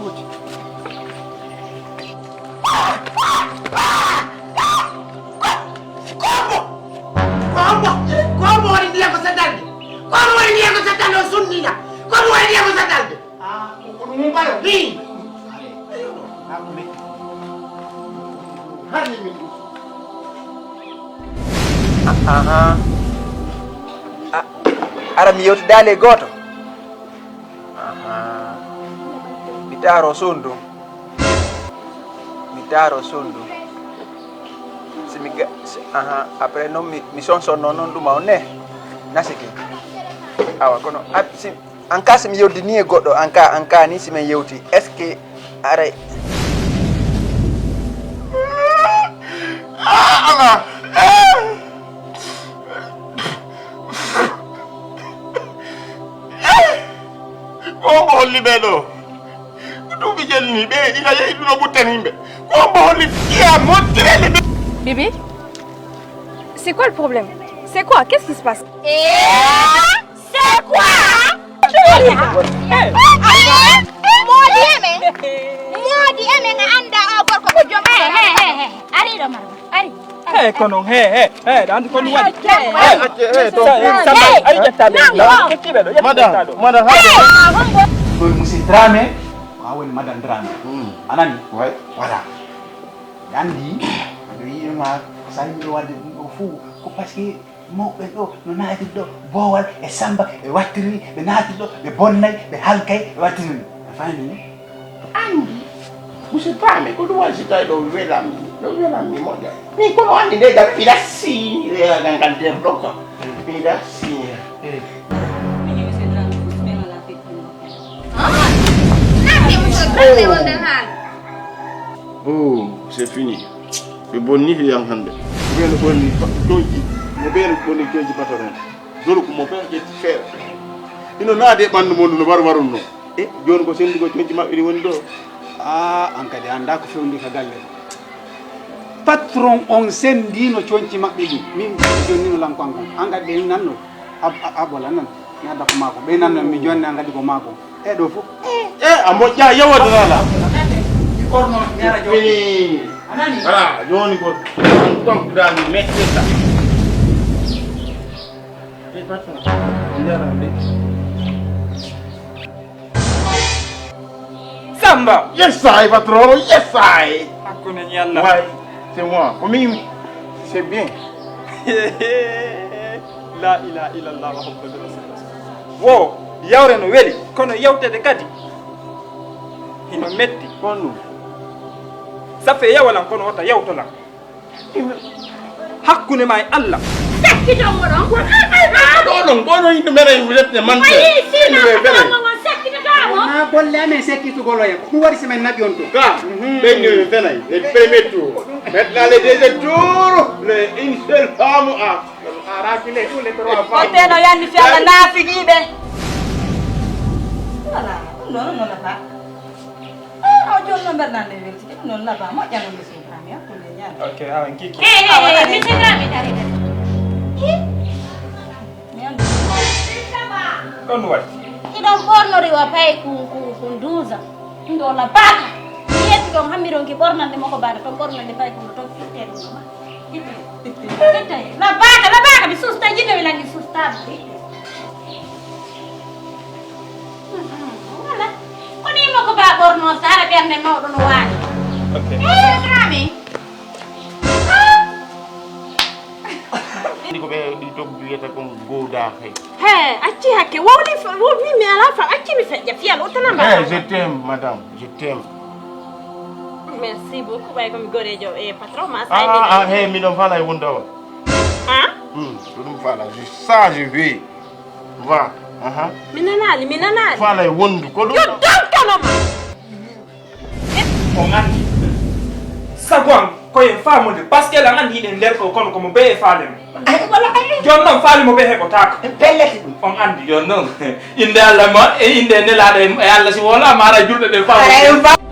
wuti. Kombo wani ndiye ko sadalde. Kombo wani ndiye ko sadalde sunnina. Kombo wani ndiye ko sadalde. Mumbaro ni. Hani mi. Aha. Ara mi yoti dale goto. Aha. Mitaro sundu. Aha, après no mi son non duma one. Nasiki. Awa kono si anka si mi yodi ni e goddo anka ni si men yewti. Est-ce que are Kombo holli ɓe ɗo ɗuɓi jelni ɓe ina yehi ɗuno ɓutten yimɓe kombo holli iya mottirele ɓe. Bébé, c'est quoi le problème? C'est quoi? Qu'est-ce qui se passe? C'est quoi? Modi eme nga anda o gorko ko jom. Ari do mar. Ari. Kono dan ko wadi. Madame Monsieur Dramé, woni Madame Dramé. Anani? Ouais. Voilà. Andi, yima sañdo wadde o fu ko parce que mawɓe ɗo no naati ɗo boowal e samba e wattiri ɓe naati ɗo ɓe bonnay ɓe halkay ɓe wattiri a faami andi monsieur Dramé ko ɗum waɗi so tawi ɗo welammi moƴƴa min kono andi nde gam ɓiɗa siñire gangal nder ɗo ko ɓiɗa siñire. Oh, c'est fini. Ɓe bonni hiyam hande ɓeno ɓonni tonki mo ɓeno ɓonni tonki patoren joni ko mo ɓen ƴetti feere ino naade e ɓanndu mon no warwarunno e joni ko sendugo tonki maɓɓe ɗi woni ɗo. an kadi anda ko fewndi ka galle patron on sendino coñci maɓɓe ɗi min jonni no lanko an kadi ɓe nanno abola nan nada ko mako ɓe nanno mi jonni an kadi ko mako e ɗo fof a moƴƴa yewodanala orno ñara fini voilà joni ko tonkuɗami metteta e patron nderamde Samba. Yes, I, patron. Yes, I. Hakuna nyalla. Ouais, c'est moi. Pour moi, c'est bien. La ilaha illallah Muhammadur rasulullah. Wo, yawre no weli, kono yawtede kadi. Hino metti Kono. Safe yawalan kono wata yawtolan. Hakkune ma e Allah. Sakki don mo don. Ɗo bono yimɓe mere wulette mante. Na bolle amen sekkitugolo en ɗum waɗi semen naɓi on to Ka, ɓeyni fenayi, le premier tour. Maintenant le deuxième tour, le une seule femme a rafilé tous les trois femmes. Oteno yandi fi Allah nafigiɓe. Voilà, non la ba. O jonno mbernande welti non la ba moƴƴano mi suprami hakkunde ñaar. Ok, awan kiki. Mi sedrami dari. Mi andi. Kon waɗi Idon ɓornori wa pay ko 12 ans. Ndo la baka. Mi yetti ɗon hammiɗon ki ɓornande makko baɗa ton ɓornande pay ko ton fitte ɗum ma. Itte. La baka mi susta jinno mi langi sustaɓe. Voilà. Koni makko ba ɓorno sara ɓernde mawɗo no waani. Ok. Drami. Ndi ko ɓe ɗi to wiyata ko goda kay. Acci hakke wowni mi ala fa acci mi feƴƴa fiyal o tanamba. Je t'aime madame, je t'aime. Merci beaucoup ɓay komi goɗejo e patron ma saymi. Hey, miɗon faala e wonde o. Ko ɗum faala, ça je vais. Va. Mi nanali. Faala e wondu ko ɗum. Yo donkanoma. on andi sagon koye famude par ce que la andi ɗe nder ko kono komo be e faalemo jon noon faalimo ɓe heɓotako Pelleti ɗum. on andi jon noon inde Allah ma e inde nelaɗo e Allah si wona mara julɗo ɗe famu